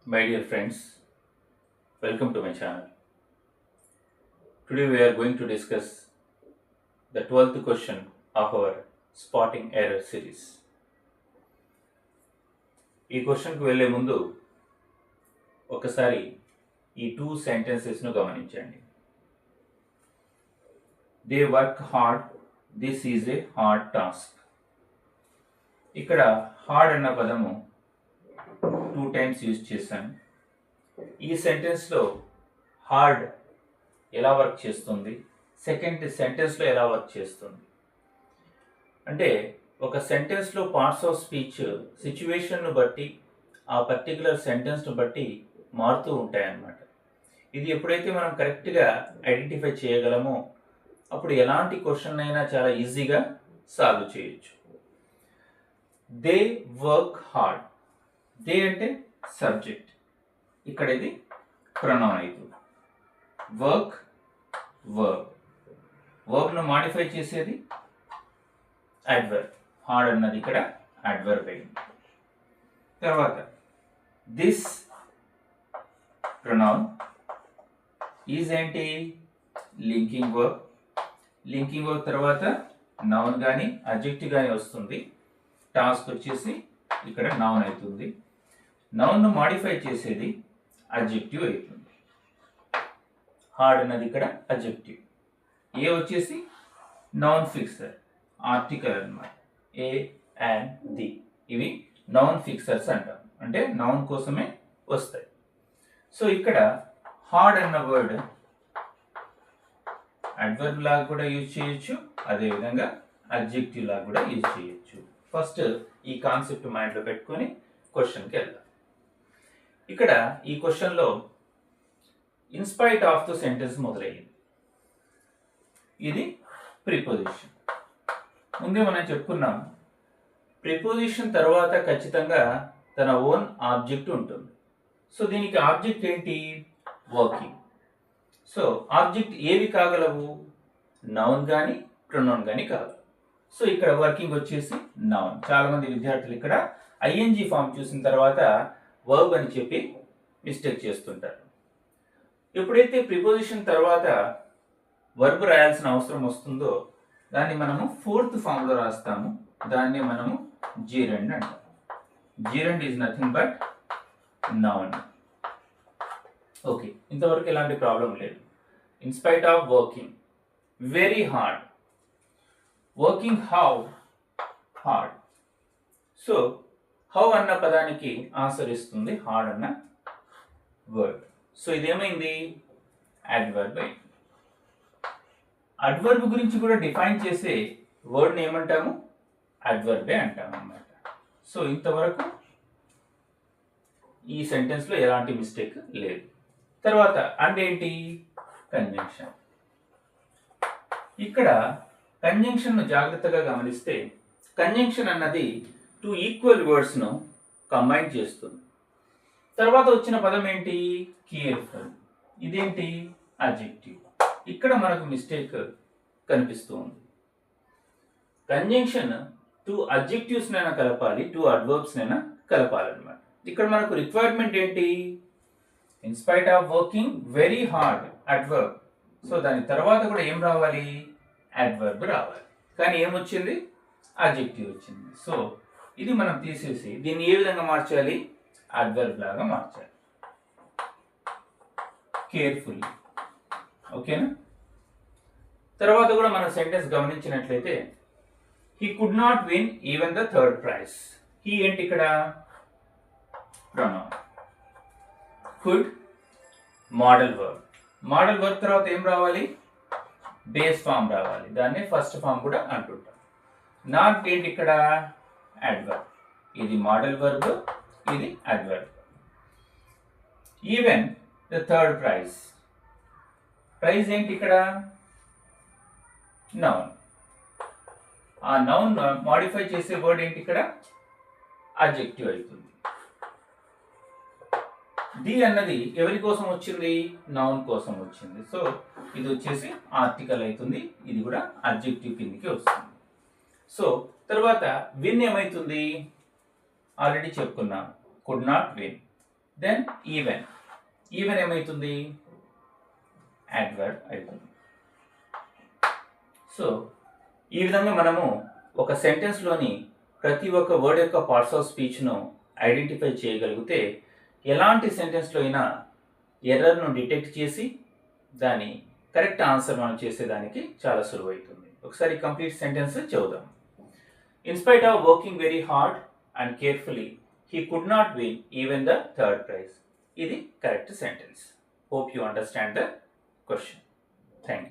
My dear friends, welcome to my channel. Today we are going to discuss the 12th question of our spotting error series. ఈ క్వశ్చన్కి వెళ్ళే ముందు ఒకసారి ఈ two సెంటెన్సెస్ను గమనించండి. They work hard, this is a hard task. ఇక్కడ hard అన్న పదము 2 times యూజ్ చేశాను. ఈ సెంటెన్స్లో హార్డ్ ఎలా వర్క్ చేస్తుంది, సెకండ్ సెంటెన్స్లో ఎలా వర్క్ చేస్తుంది అంటే ఒక సెంటెన్స్లో పార్ట్స్ ఆఫ్ స్పీచ్ సిచ్యువేషన్ను బట్టి ఆ పర్టికులర్ సెంటెన్స్ను బట్టి మారుతూ ఉంటాయన్నమాట. ఇది ఎప్పుడైతే మనం కరెక్ట్గా ఐడెంటిఫై చేయగలమో అప్పుడు ఎలాంటి క్వశ్చన్ అయినా చాలా ఈజీగా సాల్వ్ చేయొచ్చు. They work hard. దే అంటే సబ్జెక్ట్, ఇక్కడ ఇది ప్రొనౌన్ అవుతుంది. వర్క్ వర్బ్, వర్బ్ను మాడిఫై చేసేది అడ్వర్బ్. హార్డ్ అన్నది ఇక్కడ అడ్వర్బ్ అయింది. తర్వాత దిస్ ప్రొనౌన్ ఈజ్ ఏంటి, లింకింగ్ వర్బ్. లింకింగ్ వర్బ్ తర్వాత నౌన్ కానీ అడ్జెక్టివ్ కానీ వస్తుంది. టాస్క్ వచ్చేసి ఇక్కడ నౌన్ అవుతుంది. నౌన్ను మాడిఫై చేసేది అడ్జెక్టివ్ అవుతుంది. హార్డ్ అన్నది ఇక్కడ అడ్జెక్టివ్. ఏ వచ్చేసి నౌన్ ఫిక్సర్, ఆర్టికల్ అన్నమాట. ఏ అండ్ ది ఇవి నౌన్ ఫిక్సర్స్ అంటాం, అంటే నౌన్ కోసమే వస్తాయి. సో ఇక్కడ హార్డ్ అన్న వర్డ్ అడ్వర్బ్ లాగా కూడా యూజ్ చేయొచ్చు, అదేవిధంగా అడ్జెక్టివ్ లాగా కూడా యూజ్ చేయొచ్చు. ఫస్ట్ ఈ కాన్సెప్ట్ మైండ్లో పెట్టుకొని క్వశ్చన్కి వెళ్దాం. ఇక్కడ ఈ క్వశ్చన్లో ఇన్స్పైట్ ఆఫ్ ద సెంటెన్స్ మొదలయ్యింది. ఇది ప్రిపోజిషన్. ముందే మనం చెప్పుకున్నాం, ప్రిపోజిషన్ తర్వాత ఖచ్చితంగా తన ఓన్ ఆబ్జెక్ట్ ఉంటుంది. సో దీనికి ఆబ్జెక్ట్ ఏంటి, వర్కింగ్. సో ఆబ్జెక్ట్ ఏవి కాగలవు, నౌన్ కానీ ప్రొనౌన్ కానీ కాదు. సో ఇక్కడ వర్కింగ్ వచ్చేసి నౌన్. చాలా మంది విద్యార్థులు ఇక్కడ ఐఎన్జి ఫామ్ చూసిన తర్వాత వర్బ్ అని చెప్పి మిస్టేక్ చేస్తుంటారు. ఎప్పుడైతే ప్రిపోజిషన్ తర్వాత వర్బ్ రాయాల్సిన అవసరం వస్తుందో దాన్ని మనము ఫోర్త్ ఫామ్లో రాస్తాము. దాన్ని మనము జీరెండ్ అంటాం. Gerund is nothing but noun. Okay, ఇంతవరకు ఎలాంటి ప్రాబ్లం లేదు. In spite of working, very hard. Working how, hard. So how అన్న పదానికి ఆన్సర్ ఇస్తుంది హార్డ్ అన్న వర్డ్. సో ఇదేమైంది, అడ్వర్బ్ అయింది. అడ్వర్బ్ గురించి కూడా డిఫైన్ చేసే వర్డ్ని ఏమంటాము, అడ్వర్బే అంటాము అన్నమాట. సో ఇంతవరకు ఈ సెంటెన్స్లో ఎలాంటి మిస్టేక్ లేదు. తర్వాత అండ్ ఏంటి, కంజంక్షన్. ఇక్కడ కంజంక్షన్ను జాగ్రత్తగా గమనిస్తే కంజంక్షన్ అన్నది 2 ఈక్వల్ వర్డ్స్ను కంబైన్ చేస్తుంది. తర్వాత వచ్చిన పదం ఏంటి, కేర్ఫుల్. ఇదేంటి, అడ్జెక్టివ్. ఇక్కడ మనకు మిస్టేక్ కనిపిస్తూ ఉంది. కంజంక్షన్ 2 అడ్జెక్టివ్స్నైనా కలపాలి, 2 అడ్వర్బ్స్నైనా కలపాలన్నమాట. ఇక్కడ మనకు రిక్వైర్మెంట్ ఏంటి, in spite of working very hard, adverb. So దాని తర్వాత కూడా ఏం రావాలి, అడ్వర్బ్ రావాలి. కానీ ఏమొచ్చింది, అడ్జెక్టివ్ వచ్చింది. సో ఇది మనం తీసేసి దీన్ని ఏ విధంగా మార్చాలి, అడ్వర్బ్ లాగా మార్చాలి, కేర్ఫుల్. ఓకేనా. తర్వాత కూడా మన సెంటెన్స్ గమనించినట్లయితే he could not win even the third praise. He ఏంటి ఇక్కడ, pronoun. Could model verb. Model verb తర్వాత ఏం రావాలి, బేస్ ఫామ్ రావాలి. దాన్ని ఫస్ట్ ఫామ్ కూడా అంటుంటాం. నాట్ ఏంటి ఇక్కడ, అడ్వర్బ్. ఇది మోడల్ వర్బ్, ఇది adverb. Even the third prize. Prize ఏంటి ఇక్కడ, నౌన్. ఆ నౌన్ మాడిఫై చేసే వర్డ్ ఏంటి ఇక్కడ, అడ్జెక్టివ్ అవుతుంది. ది అన్నది ఎవరి కోసం వచ్చింది, నౌన్ కోసం వచ్చింది. సో ఇది వచ్చేసి ఆర్టికల్ అవుతుంది, ఇది కూడా అడ్జెక్టివ్ కిందకి వస్తుంది. సో తర్వాత విన్ ఏమవుతుంది, ఆల్రెడీ చెప్పుకున్నాం, could not win. Then even. Even ఏమవుతుంది? యాడ్వర్బ్ అవుతుంది. సో ఈ విధంగా మనము ఒక సెంటెన్స్లోని ప్రతి ఒక్క వర్డ్ యొక్క పార్ట్స్ ఆఫ్ స్పీచ్ను ఐడెంటిఫై చేయగలిగితే ఎలాంటి సెంటెన్స్లో అయినా ఎర్రర్ను డిటెక్ట్ చేసి దాని కరెక్ట్ ఆన్సర్ మనం చేసేదానికి చాలా సులువు అవుతుంది. ఒకసారి కంప్లీట్ సెంటెన్స్ చదువుదాం. In spite of working very hard and carefully he could not win even the third prize. ఇది correct sentence. Hope you understand the question. Thank you.